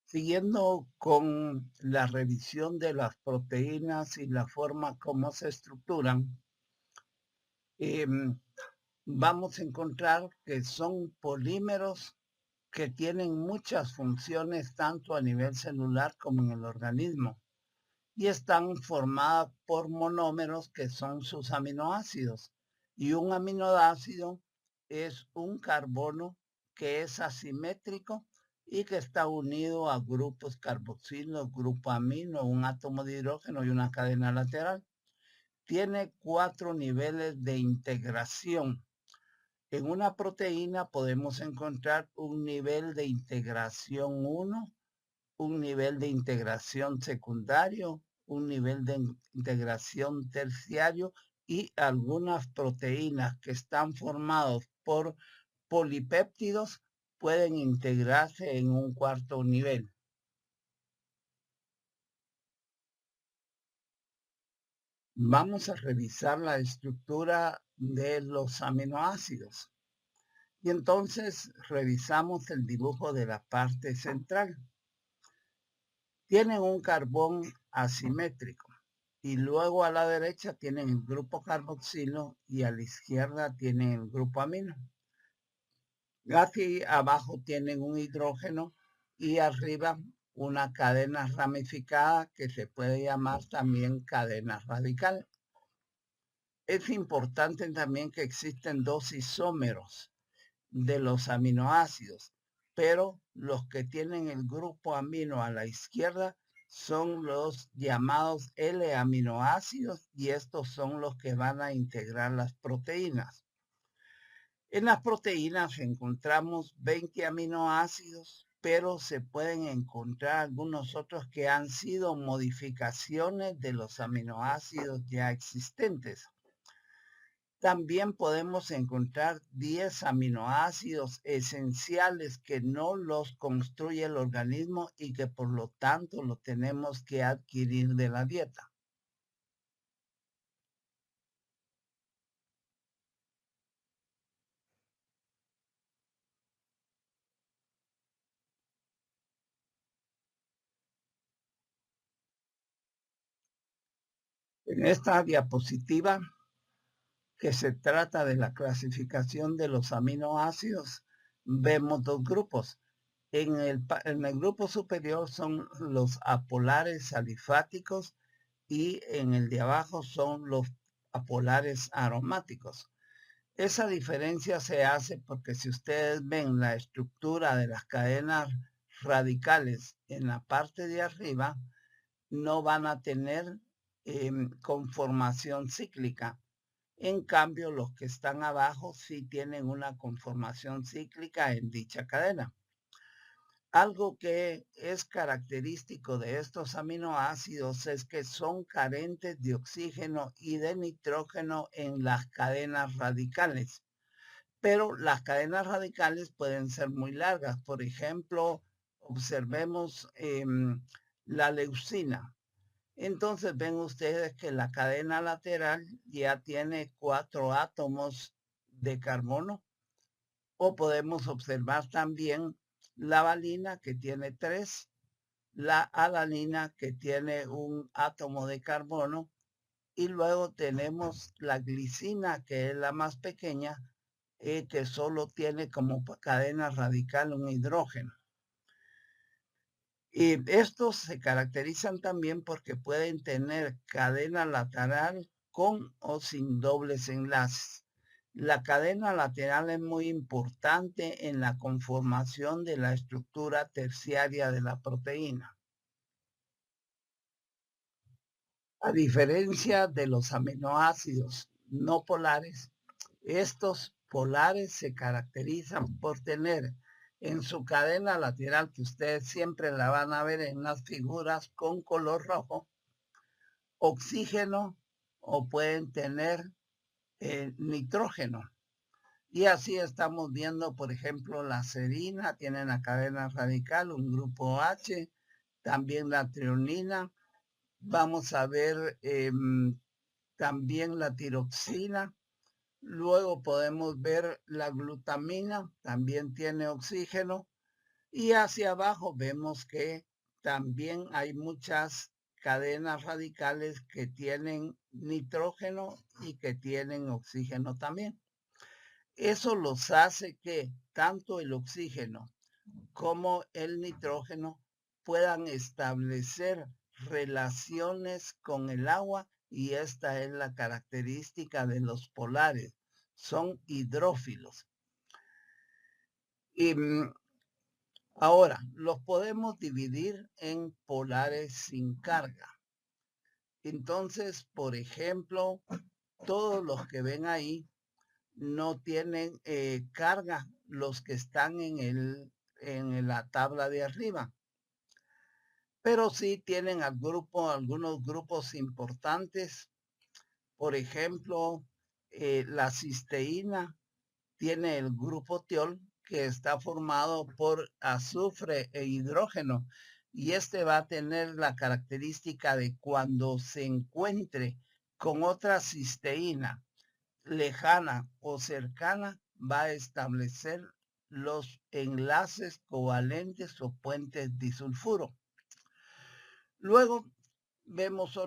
Siguiendo con la revisión de las proteínas y la forma como se estructuran, em, vamos a encontrar que son polímeros que tienen muchas funciones tanto a nivel celular como en el organismo y están formadas por monómeros que son sus aminoácidos. Y un aminoácido es un carbono que es asimétrico y que está unido a grupos carboxilo, grupo amino, un átomo de hidrógeno y una cadena lateral. Tiene 4 niveles de integración. En una proteína podemos encontrar un nivel de integración 1, un nivel de integración secundario, un nivel de integración terciario y algunas proteínas que están formadas por polipéptidos pueden integrarse en un cuarto nivel. Vamos a revisar la estructura de los aminoácidos y entonces revisamos el dibujo de la parte central. Tienen un carbón asimétrico y luego a la derecha tienen el grupo carboxilo y a la izquierda tienen el grupo amino. Aquí abajo tienen un hidrógeno y arriba una cadena ramificada que se puede llamar también cadena radical. Es importante también que existen dos isómeros de los aminoácidos, pero los que tienen el grupo amino a la izquierda son los llamados L-aminoácidos y estos son los que van a integrar las proteínas. En las proteínas encontramos 20 aminoácidos, pero se pueden encontrar algunos otros que han sido modificaciones de los aminoácidos ya existentes. También podemos encontrar 10 aminoácidos esenciales que no los construye el organismo y que por lo tanto lo tenemos que adquirir de la dieta. En esta diapositiva, que se trata de la clasificación de los aminoácidos, vemos dos grupos. En el grupo superior son los apolares alifáticos y en el de abajo son los apolares aromáticos. Esa diferencia se hace porque si ustedes ven la estructura de las cadenas radicales en la parte de arriba, no van a tener conformación cíclica. En cambio, los que están abajo sí tienen una conformación cíclica en dicha cadena. Algo que es característico de estos aminoácidos es que son carentes de oxígeno y de nitrógeno en las cadenas radicales. Pero las cadenas radicales pueden ser muy largas. Por ejemplo, observemos la leucina. Entonces ven ustedes que la cadena lateral ya tiene 4 átomos de carbono. O podemos observar también la valina que tiene 3, la alanina que tiene un átomo de carbono y luego tenemos la glicina que es la más pequeña que solo tiene como cadena radical un hidrógeno. Y estos se caracterizan también porque pueden tener cadena lateral con o sin dobles enlaces. La cadena lateral es muy importante en la conformación de la estructura terciaria de la proteína. A diferencia de los aminoácidos no polares, estos polares se caracterizan por tener en su cadena lateral, que ustedes siempre la van a ver en las figuras con color rojo, oxígeno o pueden tener nitrógeno. Y así estamos viendo, por ejemplo, la serina tiene la cadena radical, un grupo H, también la trionina. Vamos a ver también la tiroxina. Luego podemos ver la glutamina, también tiene oxígeno. Y hacia abajo vemos que también hay muchas cadenas radicales que tienen nitrógeno y que tienen oxígeno también. Eso los hace que tanto el oxígeno como el nitrógeno puedan establecer relaciones con el agua, y esta es la característica de los polares. Son hidrófilos. Y ahora, los podemos dividir en polares sin carga. Entonces, por ejemplo, todos los que ven ahí no tienen carga, los que están en la tabla de arriba, pero sí tienen algunos grupos importantes. Por ejemplo, la cisteína tiene el grupo tiol, que está formado por azufre e hidrógeno, y este va a tener la característica de cuando se encuentre con otra cisteína lejana o cercana, va a establecer los enlaces covalentes o puentes disulfuro. Luego vemos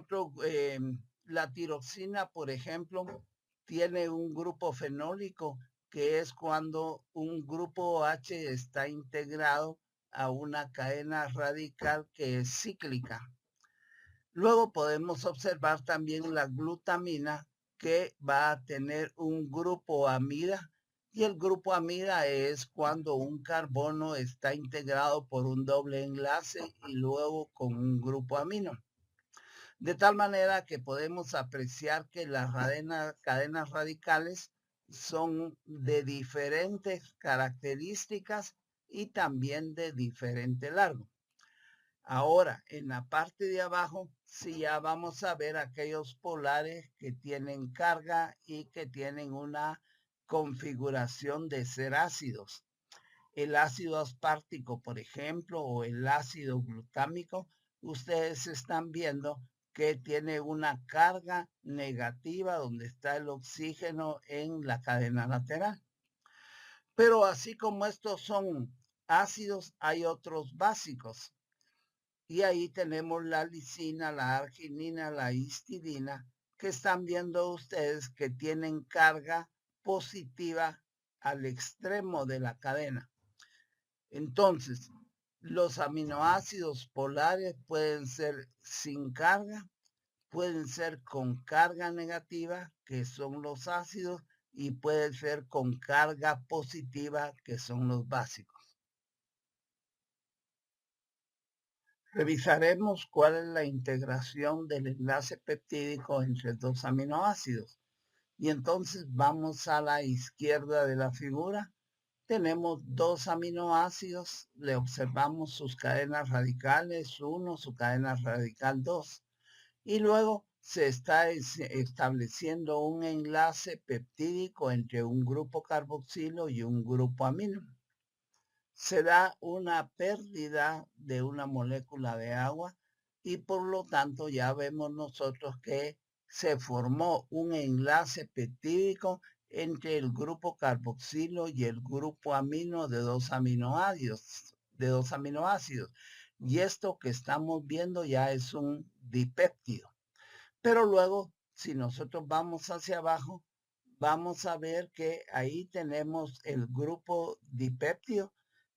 la tiroxina, por ejemplo, tiene un grupo fenólico, que es cuando un grupo H está integrado a una cadena radical que es cíclica. Luego podemos observar también la glutamina, que va a tener un grupo amida, y el grupo amida es cuando un carbono está integrado por un doble enlace y luego con un grupo amino. De tal manera que podemos apreciar que las cadenas radicales son de diferentes características y también de diferente largo. Ahora, en la parte de abajo, sí ya vamos a ver aquellos polares que tienen carga y que tienen una configuración de ser ácidos. El ácido aspartico, por ejemplo, o el ácido glutámico, ustedes están viendo que tiene una carga negativa donde está el oxígeno en la cadena lateral. Pero así como estos son ácidos, hay otros básicos. Y ahí tenemos la lisina, la arginina, la histidina, que están viendo ustedes que tienen carga positiva al extremo de la cadena. Entonces, los aminoácidos polares pueden ser sin carga, pueden ser con carga negativa, que son los ácidos, y pueden ser con carga positiva, que son los básicos. Revisaremos cuál es la integración del enlace peptídico entre dos aminoácidos. Y entonces vamos a la izquierda de la figura. Tenemos dos aminoácidos, le observamos sus cadenas radicales 1, su cadena radical 2, y luego se está estableciendo un enlace peptídico entre un grupo carboxilo y un grupo amino. Se da una pérdida de una molécula de agua, y por lo tanto ya vemos nosotros que se formó un enlace peptídico entre el grupo carboxilo y el grupo amino de dos aminoácidos. Y esto que estamos viendo ya es un dipéptido. Pero luego, si nosotros vamos hacia abajo, vamos a ver que ahí tenemos el grupo dipéptido,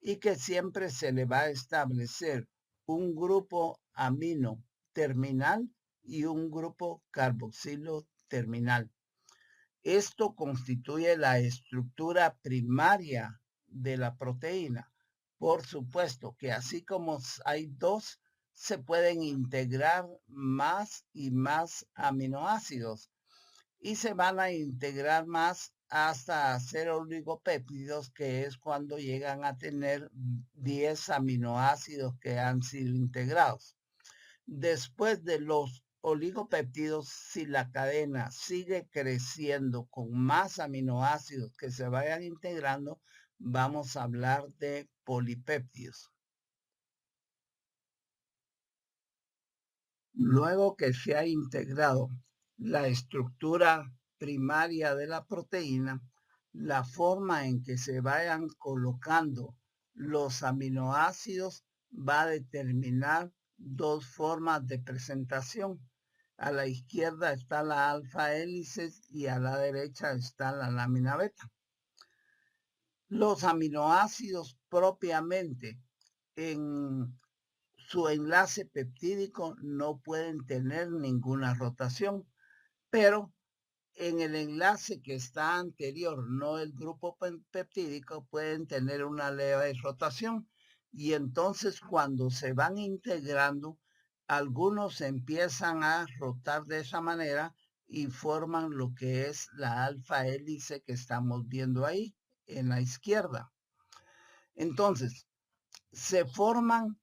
y que siempre se le va a establecer un grupo amino terminal y un grupo carboxilo terminal. Esto constituye la estructura primaria de la proteína. Por supuesto que así como hay dos, se pueden integrar más y más aminoácidos, y se van a integrar más hasta hacer oligopéptidos, que es cuando llegan a tener 10 aminoácidos que han sido integrados. Después de los oligopéptidos, si la cadena sigue creciendo con más aminoácidos que se vayan integrando, vamos a hablar de polipéptidos. Luego que se ha integrado la estructura primaria de la proteína, la forma en que se vayan colocando los aminoácidos va a determinar dos formas de presentación. A la izquierda está la alfa hélice y a la derecha está la lámina beta. Los aminoácidos propiamente en su enlace peptídico no pueden tener ninguna rotación, pero en el enlace que está anterior, no el grupo peptídico, pueden tener una leve rotación. Y entonces cuando se van integrando, algunos empiezan a rotar de esa manera y forman lo que es la alfa hélice que estamos viendo ahí en la izquierda. Entonces, se forman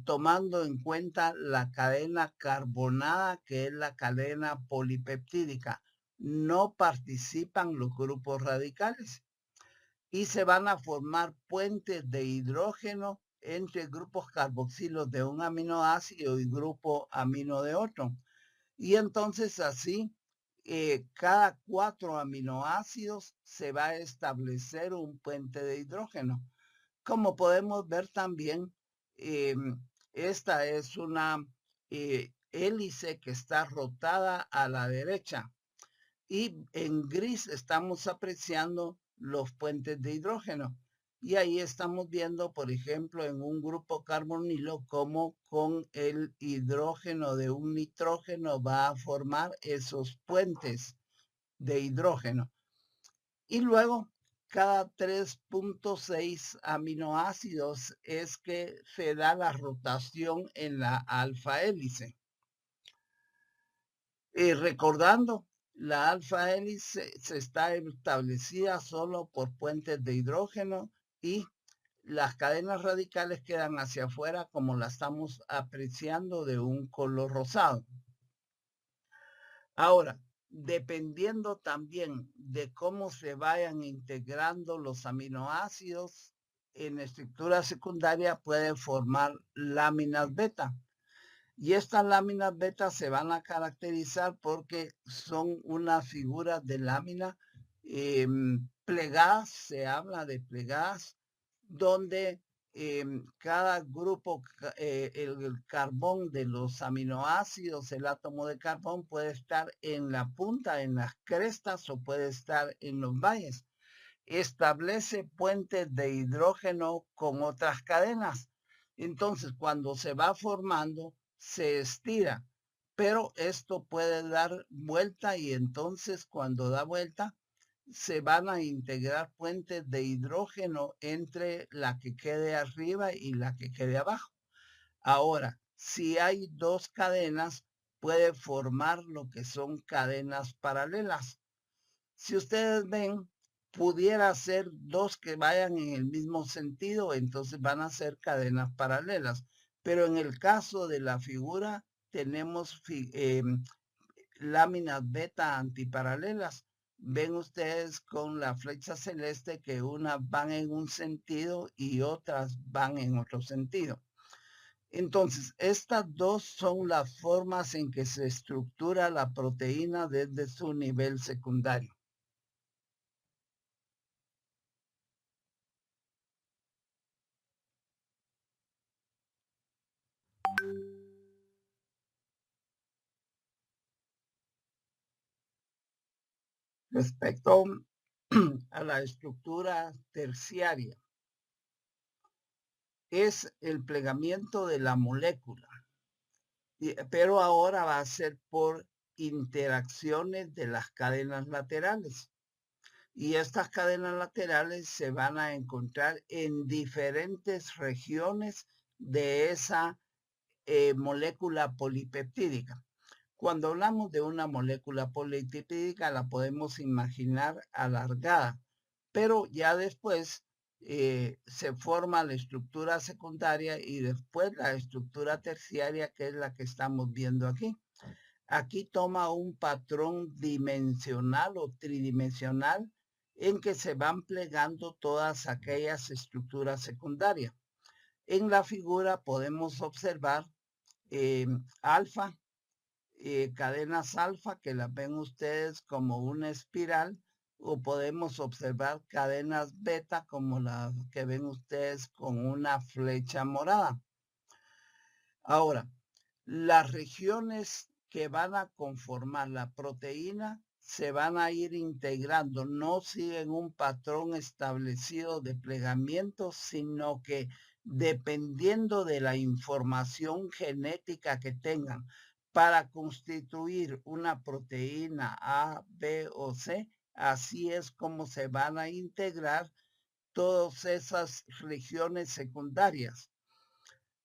tomando en cuenta la cadena carbonada, que es la cadena polipeptídica. No participan los grupos radicales y se van a formar puentes de hidrógeno entre grupos carboxilos de un aminoácido y grupo amino de otro. Y entonces así, cada 4 aminoácidos se va a establecer un puente de hidrógeno. Como podemos ver también, esta es una hélice que está rotada a la derecha. Y en gris estamos apreciando los puentes de hidrógeno. Y ahí estamos viendo, por ejemplo, en un grupo carbonilo, cómo con el hidrógeno de un nitrógeno va a formar esos puentes de hidrógeno. Y luego, cada 3.6 aminoácidos es que se da la rotación en la alfa hélice. Recordando, la alfa hélice se está establecida solo por puentes de hidrógeno y las cadenas radicales quedan hacia afuera como la estamos apreciando de un color rosado. Ahora, dependiendo también de cómo se vayan integrando los aminoácidos en estructura secundaria, pueden formar láminas beta. Y estas láminas beta se van a caracterizar porque son unas figuras de lámina plegadas, se habla de plegadas, donde cada grupo, el carbón de los aminoácidos, el átomo de carbón puede estar en la punta, en las crestas o puede estar en los valles. Establece puentes de hidrógeno con otras cadenas. Entonces, cuando se va formando, se estira, pero esto puede dar vuelta y entonces cuando da vuelta, se van a integrar puentes de hidrógeno entre la que quede arriba y la que quede abajo. Ahora, si hay dos cadenas, puede formar lo que son cadenas paralelas. Si ustedes ven, pudiera ser dos que vayan en el mismo sentido, entonces van a ser cadenas paralelas. Pero en el caso de la figura, tenemos láminas beta antiparalelas. Ven ustedes con la flecha celeste que unas van en un sentido y otras van en otro sentido. Entonces, estas dos son las formas en que se estructura la proteína desde su nivel secundario. Respecto a la estructura terciaria, es el plegamiento de la molécula, pero ahora va a ser por interacciones de las cadenas laterales. Y estas cadenas laterales se van a encontrar en diferentes regiones de esa molécula polipeptídica. Cuando hablamos de una molécula polipeptídica, la podemos imaginar alargada, pero ya después se forma la estructura secundaria y después la estructura terciaria, que es la que estamos viendo aquí. Aquí toma un patrón dimensional o tridimensional en que se van plegando todas aquellas estructuras secundarias. En la figura podemos observar alfa, cadenas alfa que las ven ustedes como una espiral o podemos observar cadenas beta como las que ven ustedes con una flecha morada. Ahora, las regiones que van a conformar la proteína se van a ir integrando, no siguen un patrón establecido de plegamiento, sino que dependiendo de la información genética que tengan para constituir una proteína A, B o C, así es como se van a integrar todas esas regiones secundarias.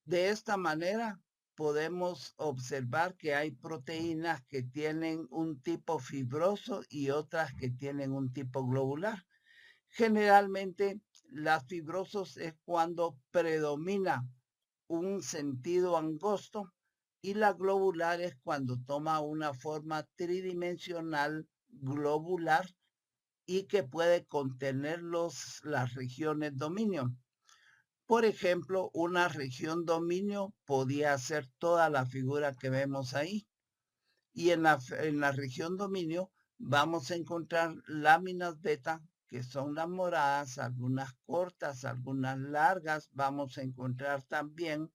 De esta manera, podemos observar que hay proteínas que tienen un tipo fibroso y otras que tienen un tipo globular. Generalmente, las fibrosos es cuando predomina un sentido angosto y la globular es cuando toma una forma tridimensional globular y que puede contener las regiones dominio. Por ejemplo, una región dominio podía ser toda la figura que vemos ahí. Y en la región dominio vamos a encontrar láminas beta, que son las moradas, algunas cortas, algunas largas. Vamos a encontrar también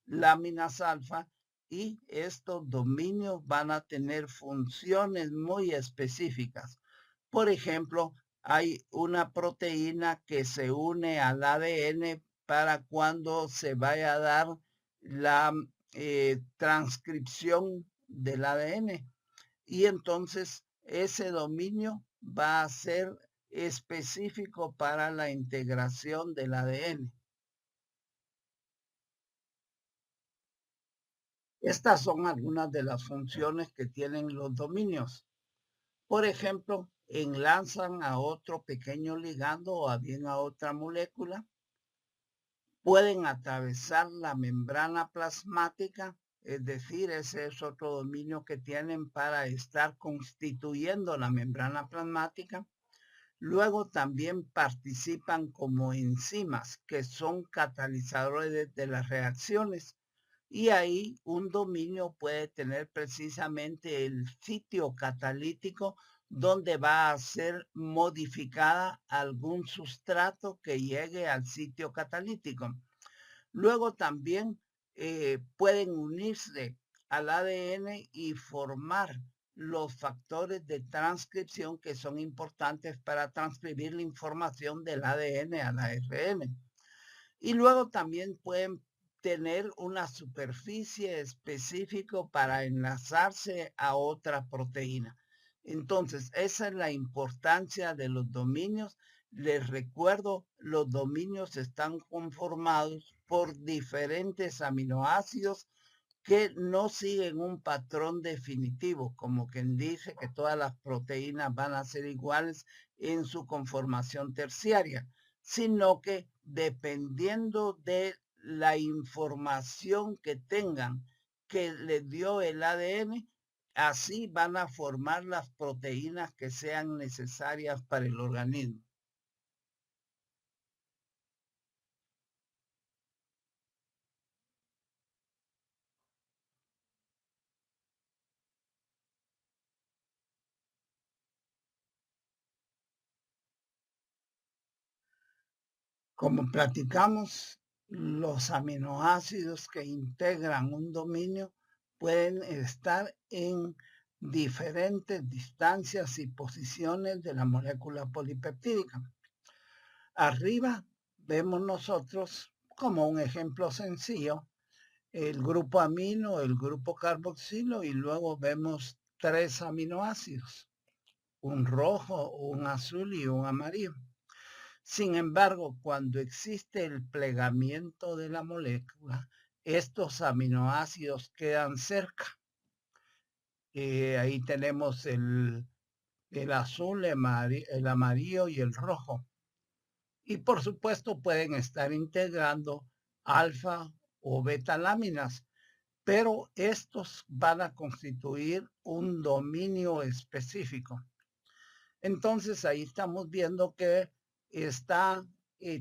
láminas alfa y estos dominios van a tener funciones muy específicas. Por ejemplo, hay una proteína que se une al ADN para cuando se vaya a dar la transcripción del ADN. Y entonces ese dominio va a ser específico para la integración del ADN. Estas son algunas de las funciones que tienen los dominios. Por ejemplo, enlazan a otro pequeño ligando o bien a otra molécula. Pueden atravesar la membrana plasmática, es decir, ese es otro dominio que tienen para estar constituyendo la membrana plasmática. Luego también participan como enzimas, que son catalizadores de las reacciones. Y ahí un dominio puede tener precisamente el sitio catalítico donde va a ser modificada algún sustrato que llegue al sitio catalítico. Luego también pueden unirse al ADN y formar los factores de transcripción que son importantes para transcribir la información del ADN al ARN. Y luego también pueden tener una superficie específica para enlazarse a otra proteína. Entonces, esa es la importancia de los dominios. Les recuerdo, los dominios están conformados por diferentes aminoácidos que no siguen un patrón definitivo, como quien dice que todas las proteínas van a ser iguales en su conformación terciaria, sino que dependiendo de la información que tengan que le dio el ADN, así van a formar las proteínas que sean necesarias para el organismo. Como platicamos, los aminoácidos que integran un dominio pueden estar en diferentes distancias y posiciones de la molécula polipeptídica. Arriba vemos nosotros, como un ejemplo sencillo, el grupo amino, el grupo carboxilo y luego vemos 3 aminoácidos, un rojo, un azul y un amarillo. Sin embargo, cuando existe el plegamiento de la molécula, estos aminoácidos quedan cerca. Ahí tenemos el azul, el amarillo y el rojo. Y por supuesto pueden estar integrando alfa o beta láminas, pero estos van a constituir un dominio específico. Entonces ahí estamos viendo que está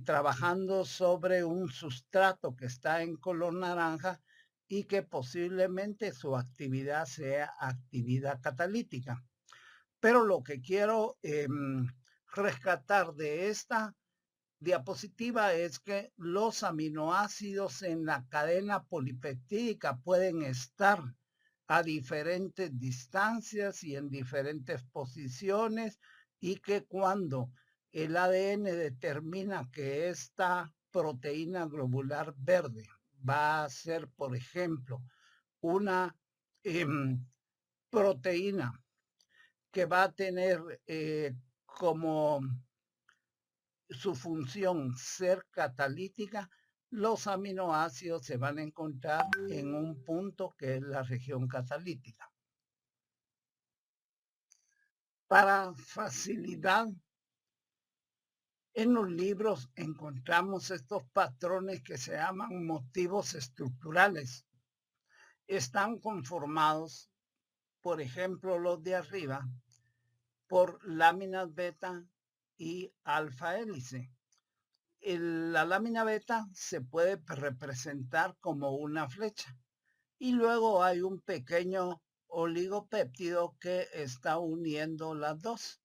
trabajando sobre un sustrato que está en color naranja y que posiblemente su actividad sea actividad catalítica. Pero lo que quiero rescatar de esta diapositiva es que los aminoácidos en la cadena polipeptídica pueden estar a diferentes distancias y en diferentes posiciones, y que cuando el ADN determina que esta proteína globular verde va a ser, por ejemplo, una proteína que va a tener como su función ser catalítica, los aminoácidos se van a encontrar en un punto que es la región catalítica. Para facilidad, en los libros encontramos estos patrones que se llaman motivos estructurales. Están conformados, por ejemplo, los de arriba, por láminas beta y alfa hélice. La lámina beta se puede representar como una flecha y luego hay un pequeño oligopéptido que está uniendo las dos.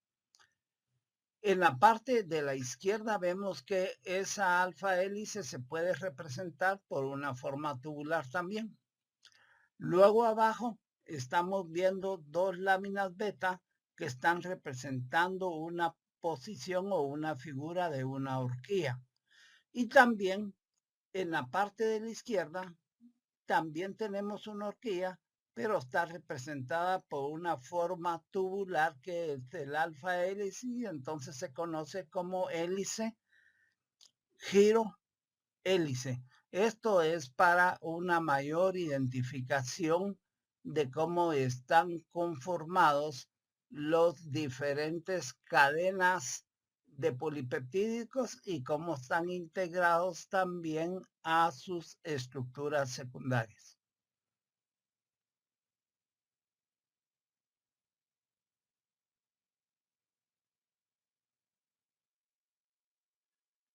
En la parte de la izquierda vemos que esa alfa hélice se puede representar por una forma tubular también. Luego abajo estamos viendo dos láminas beta que están representando una posición o una figura de una horquilla. Y también en la parte de la izquierda también tenemos una horquilla, pero está representada por una forma tubular que es el alfa hélice, y entonces se conoce como hélice, giro, hélice. Esto es para una mayor identificación de cómo están conformados los diferentes cadenas de polipeptídicos y cómo están integrados también a sus estructuras secundarias.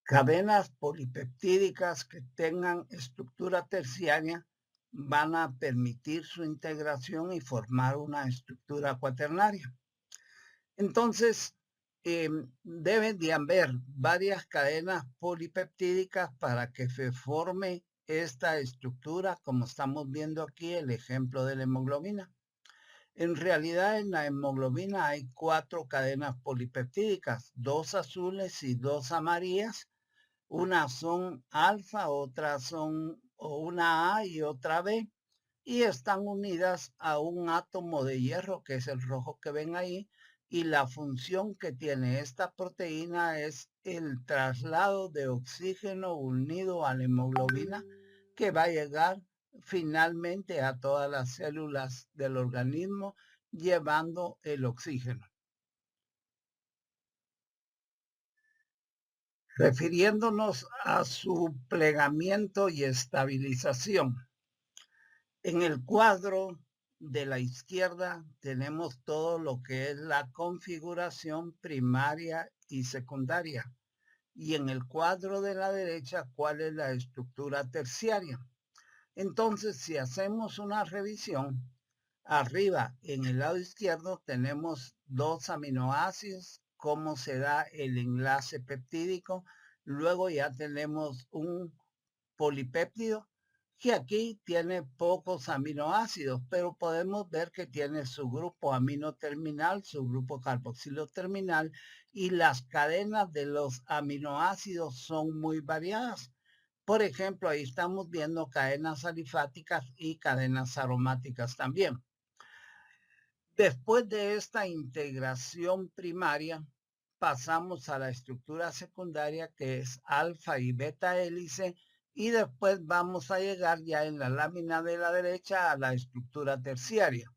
Cadenas polipeptídicas que tengan estructura terciaria van a permitir su integración y formar una estructura cuaternaria. Entonces, deben de haber varias cadenas polipeptídicas para que se forme esta estructura, como estamos viendo aquí el ejemplo de la hemoglobina. En realidad, en la hemoglobina hay 4 cadenas polipeptídicas, 2 azules y 2 amarillas. Unas son alfa, otras son una A y otra B, y están unidas a un átomo de hierro, que es el rojo que ven ahí, y la función que tiene esta proteína es el traslado de oxígeno unido a la hemoglobina, que va a llegar finalmente a todas las células del organismo llevando el oxígeno. Refiriéndonos a su plegamiento y estabilización. En el cuadro de la izquierda tenemos todo lo que es la configuración primaria y secundaria. Y en el cuadro de la derecha, ¿cuál es la estructura terciaria? Entonces, si hacemos una revisión, arriba en el lado izquierdo tenemos 2 aminoácidos, cómo se da el enlace peptídico. Luego ya tenemos un polipéptido que aquí tiene pocos aminoácidos, pero podemos ver que tiene su grupo amino terminal, su grupo carboxilo terminal, y las cadenas de los aminoácidos son muy variadas. Por ejemplo, ahí estamos viendo cadenas alifáticas y cadenas aromáticas también. Después de esta integración primaria, pasamos a la estructura secundaria, que es alfa y beta hélice, y después vamos a llegar ya en la lámina de la derecha a la estructura terciaria.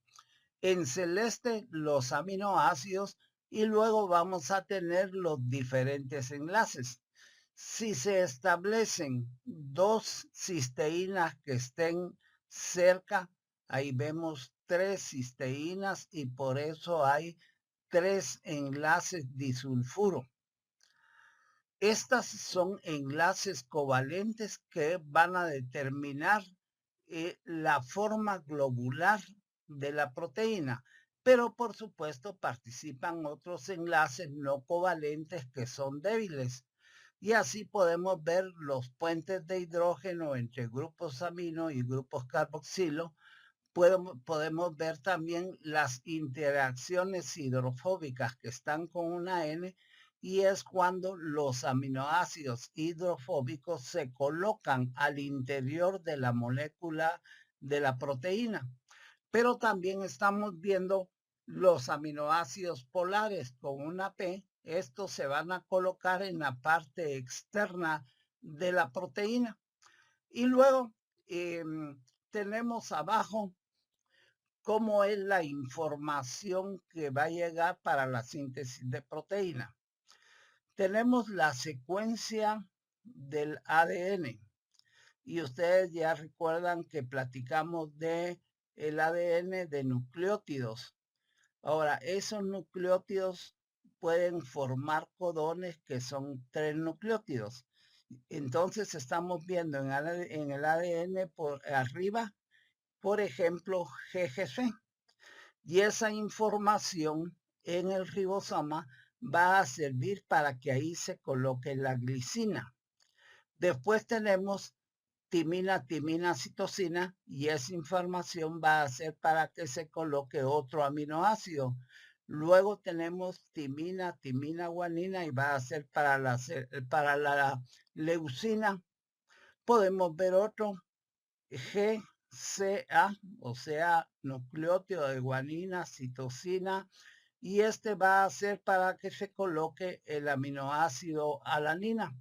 En celeste, los aminoácidos, y luego vamos a tener los diferentes enlaces. Si se establecen 2 cisteínas que estén cerca, ahí vemos 3 cisteínas y por eso hay 3 enlaces disulfuro. Estas son enlaces covalentes que van a determinar la forma globular de la proteína. pero por supuesto participan otros enlaces no covalentes que son débiles. Y así podemos ver los puentes de hidrógeno entre grupos amino y grupos carboxilo. Podemos ver también las interacciones hidrofóbicas que están con una N, y es cuando los aminoácidos hidrofóbicos se colocan al interior de la molécula de la proteína. Pero también estamos viendo los aminoácidos polares con una P. Estos se van a colocar en la parte externa de la proteína. Y luego tenemos abajo cómo es la información que va a llegar para la síntesis de proteína. Tenemos la secuencia del ADN. Y ustedes ya recuerdan que platicamos de el ADN de nucleótidos. Ahora, esos nucleótidos pueden formar codones que son 3 nucleótidos. Entonces estamos viendo en el ADN por arriba, por ejemplo, GGC. Y esa información en el ribosoma va a servir para que ahí se coloque la glicina. Después tenemos timina, citosina, y esa información va a ser para que se coloque otro aminoácido. Luego tenemos timina, guanina, y va a ser para la leucina. Podemos ver otro GCA, o sea, nucleótido de guanina, citosina, y este va a ser para que se coloque el aminoácido alanina.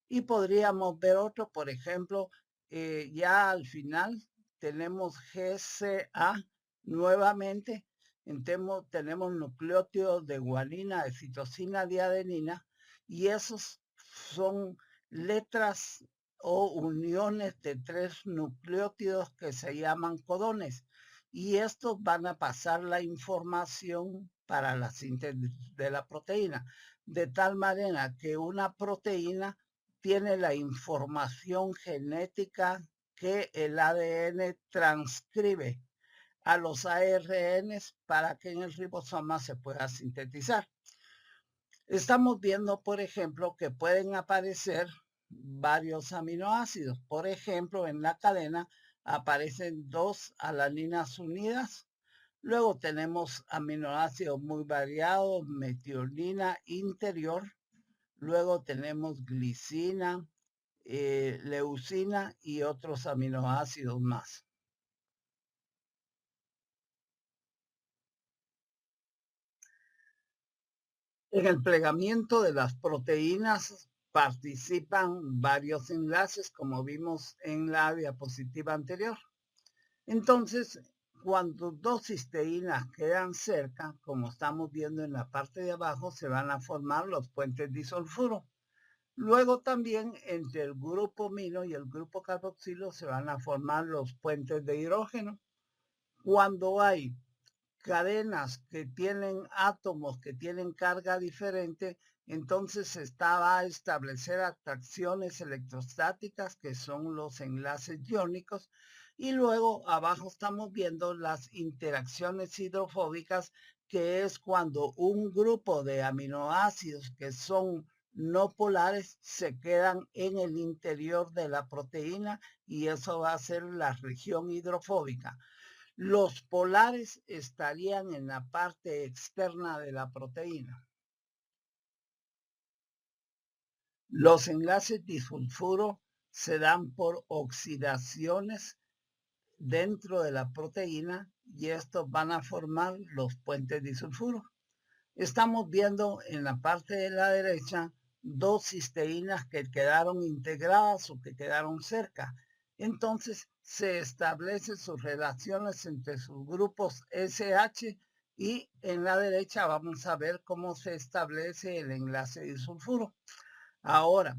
Y podríamos ver otro, por ejemplo, ya al final tenemos GCA nuevamente. Tenemos nucleótidos de guanina, de citosina, de adenina, y esos son letras o uniones de 3 nucleótidos que se llaman codones. Y estos van a pasar la información para la síntesis de la proteína, de tal manera que una proteína tiene la información genética que el ADN transcribe a los ARNs para que en el ribosoma se pueda sintetizar. Estamos viendo, por ejemplo, que pueden aparecer varios aminoácidos. Por ejemplo, en la cadena aparecen 2 alaninas unidas. Luego tenemos aminoácidos muy variados, metionina interior. Luego tenemos glicina, leucina y otros aminoácidos más. En el plegamiento de las proteínas participan varios enlaces, como vimos en la diapositiva anterior. Entonces, cuando 2 cisteínas quedan cerca, como estamos viendo en la parte de abajo, se van a formar los puentes disulfuro. Luego también entre el grupo amino y el grupo carboxilo se van a formar los puentes de hidrógeno. Cuando hay cadenas que tienen átomos que tienen carga diferente, entonces se va a establecer atracciones electrostáticas, que son los enlaces iónicos, y luego abajo estamos viendo las interacciones hidrofóbicas, que es cuando un grupo de aminoácidos que son no polares se quedan en el interior de la proteína, y eso va a ser la región hidrofóbica. Los polares estarían en la parte externa de la proteína. Los enlaces disulfuro se dan por oxidaciones dentro de la proteína, y estos van a formar los puentes disulfuro. Estamos viendo en la parte de la derecha 2 cisteínas que quedaron integradas o que quedaron cerca. Entonces se establecen sus relaciones entre sus grupos SH, y en la derecha vamos a ver cómo se establece el enlace disulfuro. Ahora,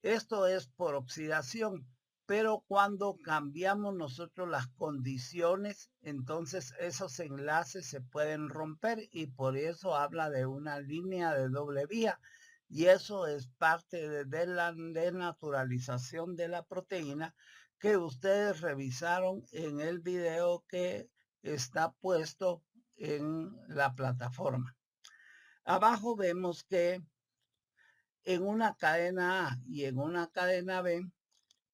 esto es por oxidación, pero cuando cambiamos nosotros las condiciones, entonces esos enlaces se pueden romper, y por eso habla de una línea de doble vía. Y eso es parte de la denaturalización de la proteína, que ustedes revisaron en el video que está puesto en la plataforma. Abajo vemos que en una cadena A y en una cadena B,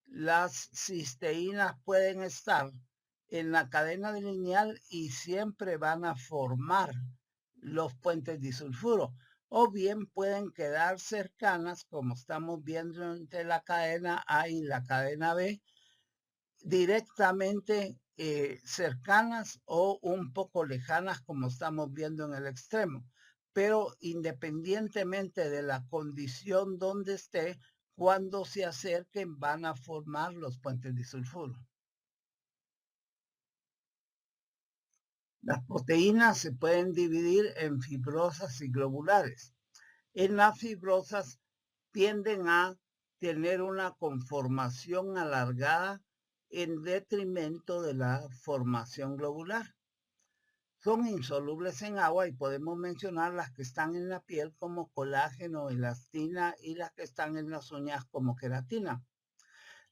las cisteínas pueden estar en la cadena lineal y siempre van a formar los puentes disulfuro, o bien pueden quedar cercanas, como estamos viendo entre la cadena A y la cadena B, directamente cercanas o un poco lejanas, como estamos viendo en el extremo. Pero independientemente de la condición donde esté, cuando se acerquen van a formar los puentes disulfuro. Las proteínas se pueden dividir en fibrosas y globulares. En las fibrosas tienden a tener una conformación alargada en detrimento de la formación globular. Son insolubles en agua y podemos mencionar las que están en la piel como colágeno, elastina y las que están en las uñas como queratina.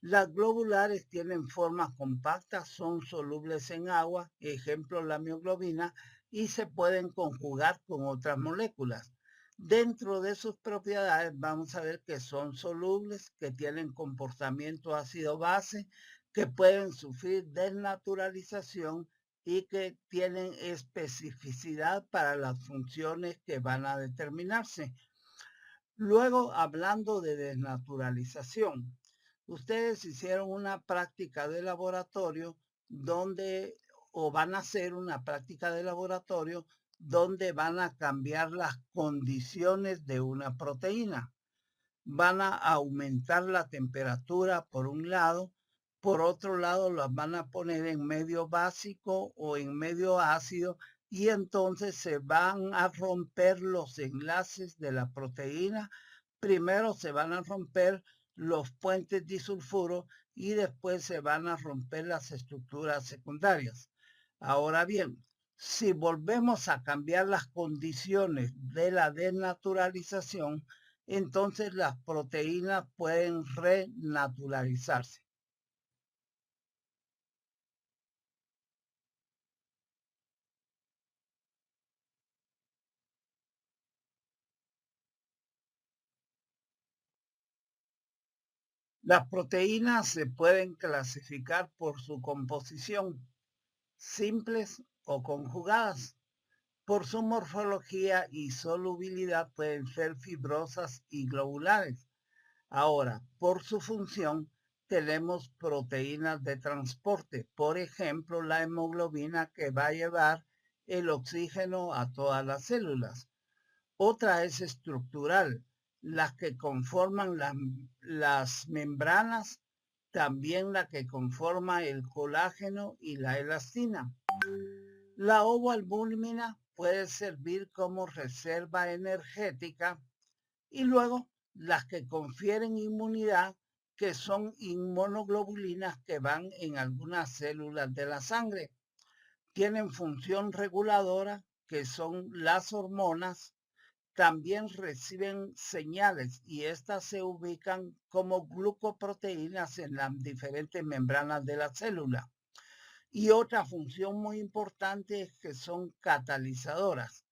Las globulares tienen formas compactas, son solubles en agua, ejemplo la mioglobina, y se pueden conjugar con otras moléculas. Dentro de sus propiedades vamos a ver que son solubles, que tienen comportamiento ácido-base, que pueden sufrir desnaturalización y que tienen especificidad para las funciones que van a determinarse. Luego, hablando de desnaturalización, ustedes hicieron una práctica de laboratorio donde, o van a hacer una práctica de laboratorio donde van a cambiar las condiciones de una proteína. Van a aumentar la temperatura por un lado, por otro lado las van a poner en medio básico o en medio ácido y entonces se van a romper los enlaces de la proteína. Primero se van a romper los puentes disulfuro y después se van a romper las estructuras secundarias. Ahora bien, si volvemos a cambiar las condiciones de la desnaturalización, entonces las proteínas pueden renaturalizarse. Las proteínas se pueden clasificar por su composición, simples o conjugadas. Por su morfología y solubilidad pueden ser fibrosas y globulares. Ahora, por su función, tenemos proteínas de transporte, por ejemplo, la hemoglobina que va a llevar el oxígeno a todas las células. Otra es estructural, las que conforman las membranas, también la que conforma el colágeno y la elastina. La ovoalbúmina puede servir como reserva energética y luego las que confieren inmunidad, que son inmunoglobulinas que van en algunas células de la sangre. Tienen función reguladora, que son las hormonas. También reciben señales y estas se ubican como glucoproteínas en las diferentes membranas de la célula. Y otra función muy importante es que son catalizadoras.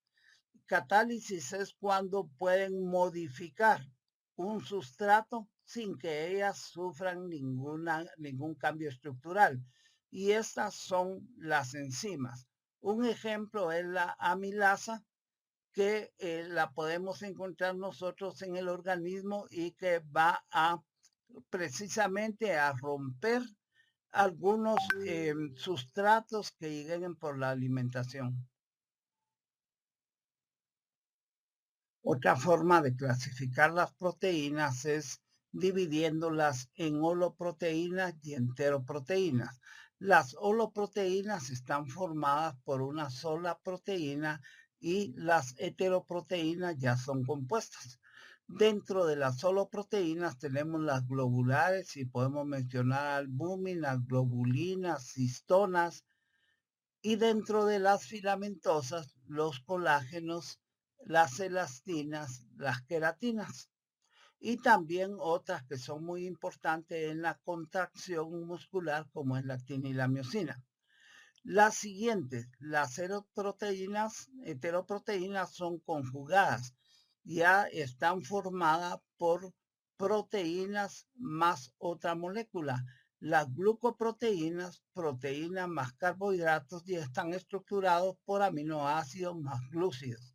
Catálisis es cuando pueden modificar un sustrato sin que ellas sufran ningún cambio estructural. Y estas son las enzimas. Un ejemplo es la amilasa, que la podemos encontrar nosotros en el organismo y que va a precisamente a romper algunos sustratos que lleguen por la alimentación. Otra forma de clasificar las proteínas es dividiéndolas en holoproteínas y enteroproteínas. Las holoproteínas están formadas por una sola proteína y las heteroproteínas ya son compuestas. Dentro de las holoproteínas tenemos las globulares y podemos mencionar albúminas, globulinas, histonas, y dentro de las filamentosas, los colágenos, las elastinas, las queratinas y también otras que son muy importantes en la contracción muscular como es la actina y la miosina. Las siguientes, las heteroproteínas son conjugadas. Ya están formadas por proteínas más otra molécula. Las glucoproteínas, proteínas más carbohidratos, y están estructurados por aminoácidos más glúcidos.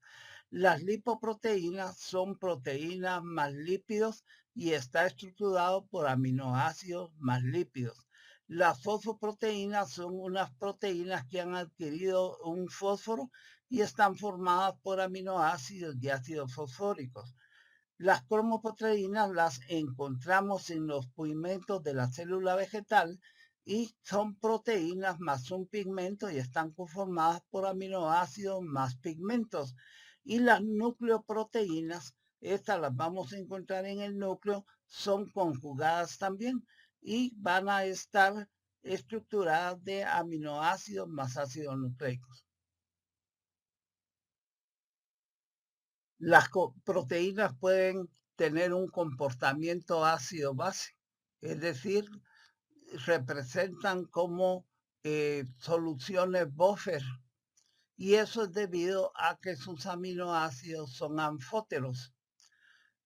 Las lipoproteínas son proteínas más lípidos y está estructurado por aminoácidos más lípidos. Las fosfoproteínas son unas proteínas que han adquirido un fósforo y están formadas por aminoácidos y ácidos fosfóricos. Las cromoproteínas las encontramos en los pigmentos de la célula vegetal y son proteínas más un pigmento y están conformadas por aminoácidos más pigmentos. Y las nucleoproteínas, estas las vamos a encontrar en el núcleo, son conjugadas también y van a estar estructuradas de aminoácidos más ácidos nucleicos. Las proteínas pueden tener un comportamiento ácido-base, es decir, representan como soluciones buffer, y eso es debido a que sus aminoácidos son anfóteros.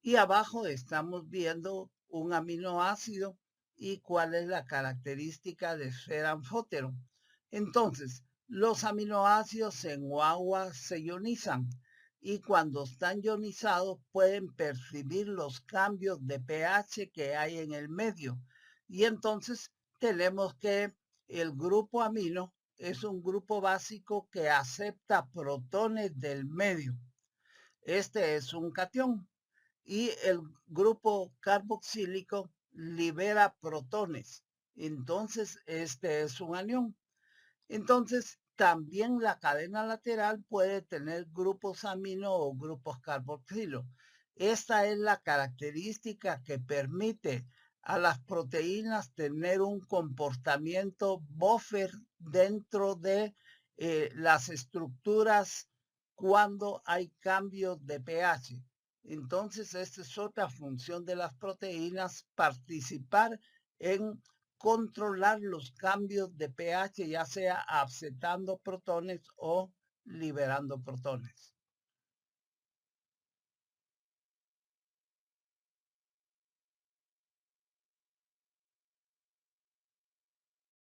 Y abajo estamos viendo un aminoácido y cuál es la característica de ser anfótero. Entonces, los aminoácidos en agua se ionizan y cuando están ionizados pueden percibir los cambios de pH que hay en el medio. Y entonces tenemos que el grupo amino es un grupo básico que acepta protones del medio. Este es un catión y el grupo carboxílico libera protones. Entonces, este es un anión. Entonces, también la cadena lateral puede tener grupos amino o grupos carboxilo. Esta es la característica que permite a las proteínas tener un comportamiento buffer dentro de las estructuras cuando hay cambios de pH. Entonces, esta es otra función de las proteínas, participar en controlar los cambios de pH, ya sea aceptando protones o liberando protones.